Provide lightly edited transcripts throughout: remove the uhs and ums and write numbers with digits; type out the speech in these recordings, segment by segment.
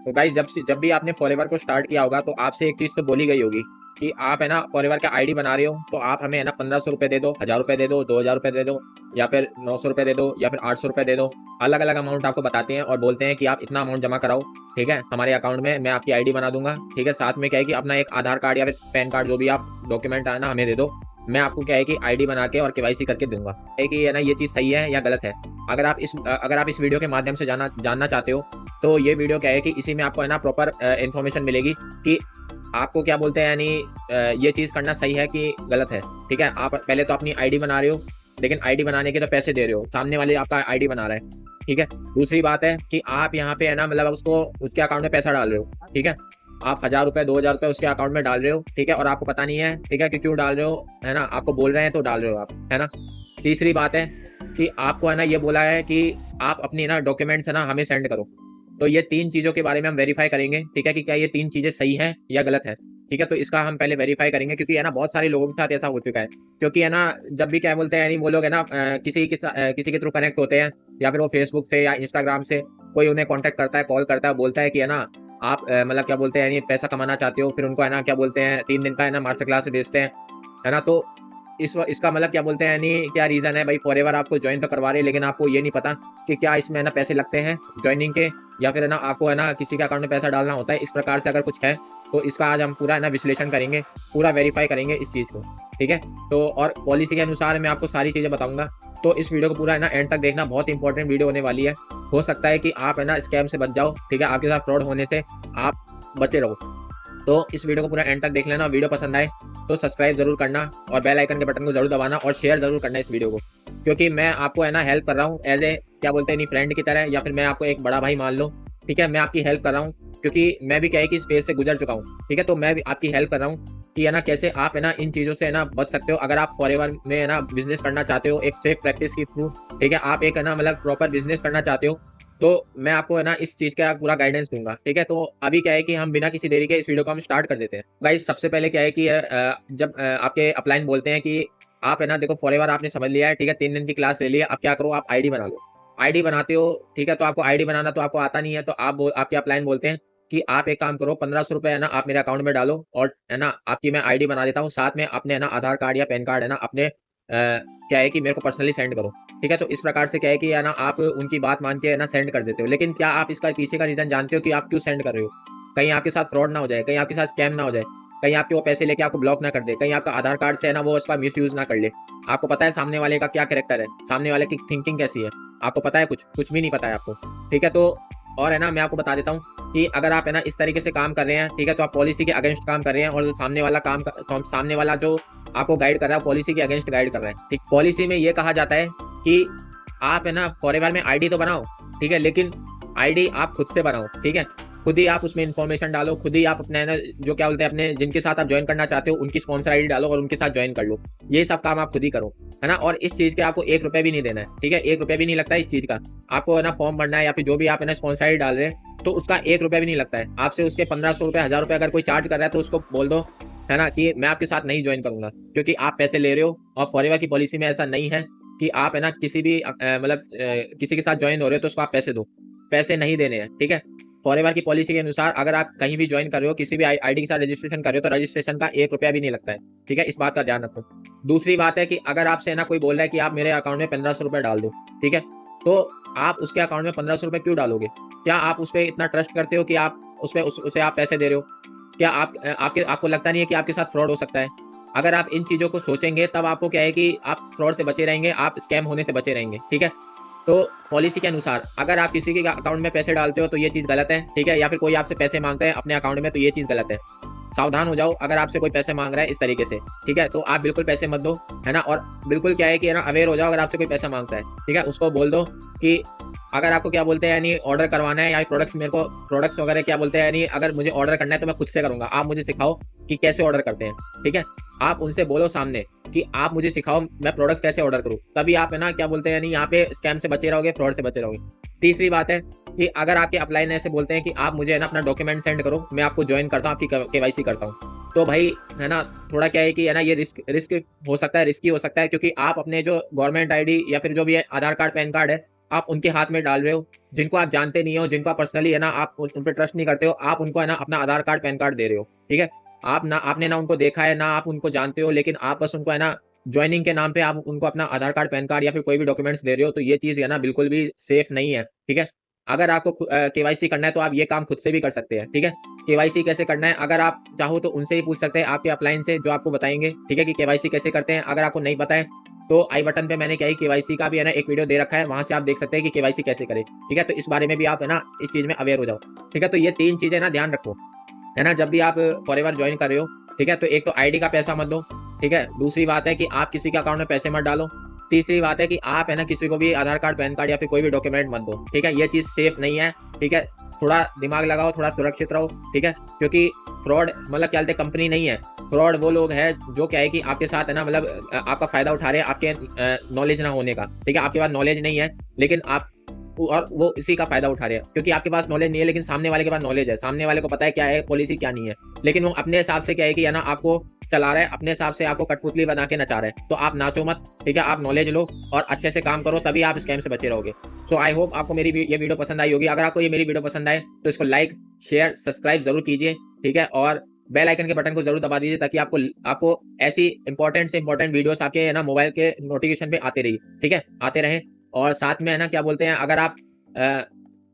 तो गाइस जब भी आपने फॉरएवर को स्टार्ट किया होगा तो आपसे एक चीज़ तो बोली गई होगी कि आप है ना फॉरएवर का आईडी बना रहे हो तो आप हमें है ना 1500 रुपये दे दो, 1000 रुपये दे दो, 2000 रुपये दे दो, या फिर 900 रुपये दे दो, या फिर 800 रुपये दे दो। अलग अलग अमाउंट आपको बताते हैं और बोलते हैं कि आप इतना अमाउंट जमा कराओ, ठीक है, हमारे अकाउंट में, मैं आपकी आईडी बना दूंगा, ठीक है। साथ में क्या है कि अपना एक आधार कार्ड या फिर पैन कार्ड जो भी आप डॉक्यूमेंट है ना हमें दे दो, मैं आपको क्या है कि आईडी बना के और केवाईसी करके दूंगा। है कि है ना ये चीज़ सही है या गलत है। अगर आप इस वीडियो के माध्यम से जानना चाहते हो तो ये वीडियो क्या है कि इसी में आपको है ना प्रॉपर इन्फॉर्मेशन मिलेगी कि आपको क्या बोलते हैं, यानी ये चीज़ करना सही है कि गलत है, ठीक है। आप पहले तो अपनी आईडी बना रहे हो, लेकिन आईडी बनाने के तो पैसे दे रहे हो, सामने वाले आपका आईडी बना रहा है, ठीक है। दूसरी बात है कि आप यहाँ पे है ना मतलब उसके अकाउंट में पैसा डाल रहे हो, ठीक है। आप 1000 रुपये 2000 रुपये उसके अकाउंट में डाल रहे हो, ठीक है, और आपको पता नहीं है, ठीक है, कि क्यों डाल रहे हो, है ना, आपको बोल रहे हैं तो डाल रहे हो आप, है ना। तीसरी बात है कि आपको है ना ये बोला है कि आप अपनी ना डॉक्यूमेंट्स है ना हमें सेंड करो। तो ये 3 चीज़ों के बारे में हम वेरीफाई करेंगे, ठीक है, कि क्या ये 3 चीज़ें सही है या गलत है, ठीक है। तो इसका हम पहले वेरीफाई करेंगे, क्योंकि है ना बहुत सारे लोगों के साथ ऐसा हो चुका है। क्योंकि है ना जब भी क्या बोलते हैं, यानी वो लोग है ना किसी के थ्रू कनेक्ट होते हैं, या फिर वो फेसबुक से या इंस्टाग्राम से कोई उन्हें कॉन्टैक्ट करता है, कॉल करता है, बोलता है कि है ना आप मतलब क्या बोलते हैं, यानी पैसा कमाना चाहते हो, फिर उनको है ना क्या बोलते हैं 3 दिन का है ना मास्टर क्लास भेजते हैं, है ना। तो इसका मतलब क्या बोलते हैं, यानी क्या रीज़न है भाई, फॉरएवर आपको ज्वाइन तो करवा रहे हैं, लेकिन आपको ये नहीं पता कि क्या इसमें है ना पैसे लगते हैं ज्वाइनिंग के, या फिर है ना आपको है ना किसी के अकाउंट में पैसा डालना होता है। इस प्रकार से अगर कुछ है तो इसका आज हम पूरा है ना विश्लेषण करेंगे, पूरा वेरीफाई करेंगे इस चीज़ को, ठीक है। तो और पॉलिसी के अनुसार मैं आपको सारी चीज़ें बताऊंगा। तो इस वीडियो को पूरा है ना एंड तक देखना, बहुत इंपॉर्टेंट वीडियो होने वाली है। हो सकता है कि आप है ना स्कैम से बच जाओ, ठीक है, आपके साथ फ्रॉड होने से आप बचे रहो। तो इस वीडियो को पूरा एंड तक देख लेना। वीडियो पसंद आए तो सब्सक्राइब जरूर करना और बेल आइकन के बटन को जरूर दबाना और शेयर जरूर करना इस वीडियो को, क्योंकि मैं आपको है ना हेल्प कर रहा हूँ एज ए क्या बोलते हैं नहीं फ्रेंड की तरह, या फिर मैं आपको एक बड़ा भाई मान लो, ठीक है। मैं आपकी हेल्प कर रहा हूँ क्योंकि मैं भी क्या है कि इस फेज से गुजर चुका हूँ, ठीक है। तो मैं भी आपकी हेल्प कर रहा हूँ कि है ना कैसे आप है ना इन चीज़ों से है ना बच सकते हो। अगर आप फॉरएवर में है ना बिजनेस करना चाहते हो एक सेफ प्रैक्टिस के थ्रू, ठीक है, आप एक है ना मतलब प्रॉपर बिजनेस करना चाहते हो, तो मैं आपको है ना इस चीज़ का पूरा गाइडेंस दूंगा, ठीक है। तो अभी क्या है कि हम बिना किसी देरी के इस वीडियो को हम स्टार्ट कर देते हैं। गाइस सबसे पहले क्या है कि जब आपके अपलाइन बोलते हैं कि आप है ना देखो फॉरएवर आपने समझ लिया है, ठीक है, 3 दिन की क्लास ले लिया, अब क्या करो, आप आईडी बना लो। आईडी बनाते हो, ठीक है, तो आपको आईडी बनाना तो आपको आता नहीं है, तो आपके अपलाइन बोलते हैं कि आप एक काम करो, 1500 रुपये है ना आप मेरे अकाउंट में डालो, और है ना आपकी मैं आईडी बना देता हूँ, साथ में अपने है ना आधार कार्ड या पैन कार्ड है ना अपने क्या है कि मेरे को पर्सनली सेंड करो, ठीक है। तो इस प्रकार से क्या है कि है ना आप उनकी बात मान के है ना सेंड कर देते हो। लेकिन क्या आप इसका पीछे का रीजन जानते हो कि आप क्यों सेंड कर रहे हो? कहीं आपके साथ फ्रॉड ना हो जाए, कहीं आपके साथ स्कैम ना हो जाए, कहीं आपके वो पैसे लेके आपको ब्लॉक ना कर दे, कहीं आपका आधार कार्ड से है ना वो उसका मिसयूज ना कर ले। आपको पता है सामने वाले का क्या कैरेक्टर है, सामने वाले की थिंकिंग कैसी है, आपको पता है? कुछ भी नहीं पता है आपको, ठीक है। तो और है ना मैं आपको बता देता हूँ कि अगर आप है ना इस तरीके से काम कर रहे हैं, ठीक है, तो आप पॉलिसी के अगेंस्ट काम कर रहे हैं, और सामने वाला जो आपको गाइड कर रहा है पॉलिसी के अगेंस्ट गाइड कर रहा है, ठीक। पॉलिसी में ये कहा जाता है कि आप है ना फॉरएवर में आईडी तो बनाओ, ठीक है, लेकिन आईडी आप खुद से बनाओ, ठीक है। खुद ही आप उसमें इन्फॉर्मेशन डालो, खुद ही आप अपने है ना जो क्या बोलते हैं अपने जिनके साथ आप ज्वाइन करना चाहते हो उनकी स्पॉन्सर आईडी डालो और उनके साथ ज्वाइन कर लो। ये सब काम आप खुद ही करो, है ना। और इस चीज़ के आपको 1 रुपये भी नहीं देना है, ठीक है, 1 रुपये भी नहीं लगता है इस चीज़ का। आपको है ना फॉर्म भरना है या फिर जो भी आप है ना स्पॉन्सर आईडी डाल रहे हैं तो उसका 1 रुपये भी नहीं लगता है। आपसे उसके 1500 रुपये 1000 रुपये अगर कोई चार्ज कर रहा है तो उसको बोल दो, है ना, कि मैं आपके साथ नहीं ज्वाइन करूंगा, क्योंकि आप पैसे ले रहे हो। और फॉरएवर की पॉलिसी में ऐसा नहीं है कि आप है ना किसी भी मतलब किसी के साथ ज्वाइन हो रहे हो तो उसको आप पैसे दो, पैसे नहीं देने हैं, ठीक है। फॉरएवर की पॉलिसी के अनुसार अगर आप कहीं भी ज्वाइन कर रहे हो, किसी भी आईडी के साथ रजिस्ट्रेशन कर रहे हो, तो रजिस्ट्रेशन का 1 रुपया भी नहीं लगता है, ठीक है। इस बात का ध्यान रखो। दूसरी बात है कि अगर आपसे है ना कोई बोल रहा है कि आप मेरे अकाउंट में 1500 रुपये डाल दो, ठीक है, तो आप उसके अकाउंट में 1500 रुपये क्यों डालोगे? क्या आप उस पर इतना ट्रस्ट करते हो कि आप उसे आप पैसे दे रहे हो? क्या आपको लगता नहीं है कि आपके साथ फ्रॉड हो सकता है? अगर आप इन चीज़ों को सोचेंगे तब आपको क्या है कि आप फ्रॉड से बचे रहेंगे, आप स्कैम होने से बचे रहेंगे, ठीक है। तो पॉलिसी के अनुसार अगर आप किसी के अकाउंट में पैसे डालते हो तो ये चीज़ गलत है, ठीक है, या फिर कोई आपसे पैसे मांगता है अपने अकाउंट में तो ये चीज़ गलत है। सावधान हो जाओ अगर आपसे कोई पैसे मांग रहा है इस तरीके से, ठीक है, तो आप बिल्कुल पैसे मत दो, है ना। और बिल्कुल क्या है कि है ना अवेयर हो जाओ अगर आपसे कोई पैसा मांगता है, ठीक है, उसको बोल दो कि अगर आपको क्या बोलते हैं यानी ऑर्डर करवाना है या प्रोडक्ट्स वगैरह क्या बोलते हैं यानी अगर मुझे ऑर्डर करना है तो मैं खुद से करूंगा, आप मुझे सिखाओ कि कैसे ऑर्डर करते हैं, ठीक है। आप उनसे बोलो सामने कि आप मुझे सिखाओ मैं प्रोडक्ट्स कैसे ऑर्डर करूँ, तभी आप है ना क्या बोलते हैं यानी यहाँ पे स्कैम से बचे रहोगे, फ्रॉड से बचे रहोगे। तीसरी बात है कि अगर आपके अपलाइन ऐसे बोलते हैं कि आप मुझे है ना अपना डॉक्यूमेंट सेंड करो, मैं आपको ज्वाइन करता हूँ, आपकी केवाईसी करता हूँ, तो भाई है ना थोड़ा क्या है कि है ना ये रिस्क हो सकता है, रिस्की हो सकता है, क्योंकि आप अपने जो गवर्नमेंट आईडी या फिर जो भी है आधार कार्ड पैन कार्ड है आप उनके हाथ में डाल रहे हो, जिनको आप जानते नहीं हो, जिनको आप पर्सनली है ना आप उन पर ट्रस्ट नहीं करते हो, आप उनको है ना अपना आधार कार्ड पैन कार्ड दे रहे हो। ठीक है, आपने ना उनको देखा है, ना आप उनको जानते हो, लेकिन आप बस उनको है ना ज्वाइनिंग के नाम पे आप उनको अपना आधार कार्ड पैन कार्ड या फिर कोई भी डॉक्यूमेंट्स दे रहे हो, तो ये चीज़ है ना बिल्कुल भी सेफ नहीं है। ठीक है, अगर आपको केवाईसी करना है तो आप ये काम खुद से भी कर सकते हैं। ठीक है, केवाईसी कैसे करना है, अगर आप चाहो तो उनसे ही पूछ सकते हैं, आपके अपलाइन से, जो आपको बताएंगे। ठीक है, कि केवाईसी कैसे करते हैं। अगर आपको नहीं पता है तो आई बटन पे मैंने क्या है केवाईसी का भी है ना एक वीडियो दे रखा है, वहां से आप देख सकते हैं कि केवाईसी कैसे करें। ठीक है, तो इस बारे में भी आप है ना इस चीज में अवेयर हो जाओ। ठीक है, तो ये 3 चीजें ना ध्यान रखो, है ना, जब भी आप फॉरएवर ज्वाइन कर रहे हो। ठीक है, तो एक तो आईडी का पैसा मत दो। ठीक है, दूसरी बात है कि आप किसी के अकाउंट में पैसे मत डालो। तीसरी बात है कि आप है ना किसी को भी आधार कार्ड पैन कार्ड या फिर कोई भी डॉक्यूमेंट मत दो। ठीक है, ये चीज सेफ नहीं है। ठीक है, थोड़ा दिमाग लगाओ, थोड़ा सुरक्षित रहो। ठीक है, क्योंकि फ्रॉड मतलब क्या बोलते हैं, कंपनी नहीं है, फ्रॉड वो लोग हैं जो क्या है कि आपके साथ है ना मतलब आपका फायदा उठा रहे हैं आपके नॉलेज ना होने का। ठीक है, आपके पास नॉलेज नहीं है लेकिन आप और वो इसी का फायदा उठा रहे हैं, क्योंकि आपके पास नॉलेज नहीं है लेकिन सामने वाले के पास नॉलेज है, सामने वाले को पता है क्या है पॉलिसी क्या नहीं है, लेकिन वो अपने हिसाब से क्या है कि है ना आपको चला रहा है, अपने हिसाब से आपको कठपुतली बना के नचा रहा है। तो आप नाचो मत। ठीक है, आप नॉलेज लो और अच्छे से काम करो, तभी आप स्कैम से बचे रहोगे। सो आई होप आपको मेरी ये वीडियो पसंद आई होगी। अगर आपको ये मेरी वीडियो पसंद आए तो इसको लाइक शेयर सब्सक्राइब जरूर कीजिए। ठीक है, और बेल आइकन के बटन को जरूर दबा दीजिए ताकि आपको ऐसी इंपॉर्टेंट से इंपॉर्टेंट वीडियोस आपके है ना मोबाइल के नोटिफिकेशन पे आते रहिए। ठीक है, आते रहें। और साथ में है ना क्या बोलते हैं, अगर आप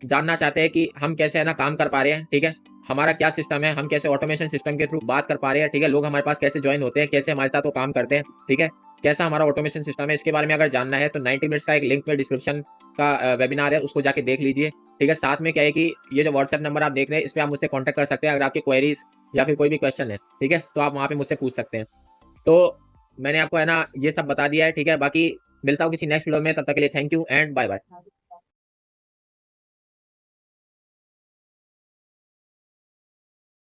जानना चाहते हैं कि हम कैसे है ना काम कर पा रहे हैं, ठीक है, हमारा क्या सिस्टम है, हम कैसे ऑटोमेशन सिस्टम के थ्रू बात कर पा रहे हैं। ठीक है, लोग हमारे पास कैसे ज्वाइन होते हैं, कैसे हमारे साथ वो काम करते हैं। ठीक है, कैसा हमारा ऑटोमेशन सिस्टम है, इसके बारे में अगर जानना है तो 90 मिनट्स का एक लिंक में डिस्क्रिप्शन का वेबिनार है, उसको जाके देख लीजिए। ठीक है, साथ में क्या है कि ये जो व्हाट्सएप नंबर आप देख रहे हैं इस पर आप मुझसे कॉन्टैक्ट कर सकते हैं अगर आपकी क्वेरीज या फिर कोई भी क्वेश्चन है। ठीक है, तो आप वहाँ पे मुझसे पूछ सकते हैं। तो मैंने आपको है ना ये सब बता दिया है। ठीक है, बाकी मिलता हूँ किसी नेक्स्ट वीडियो में, तब तक के लिए thank you and bye bye.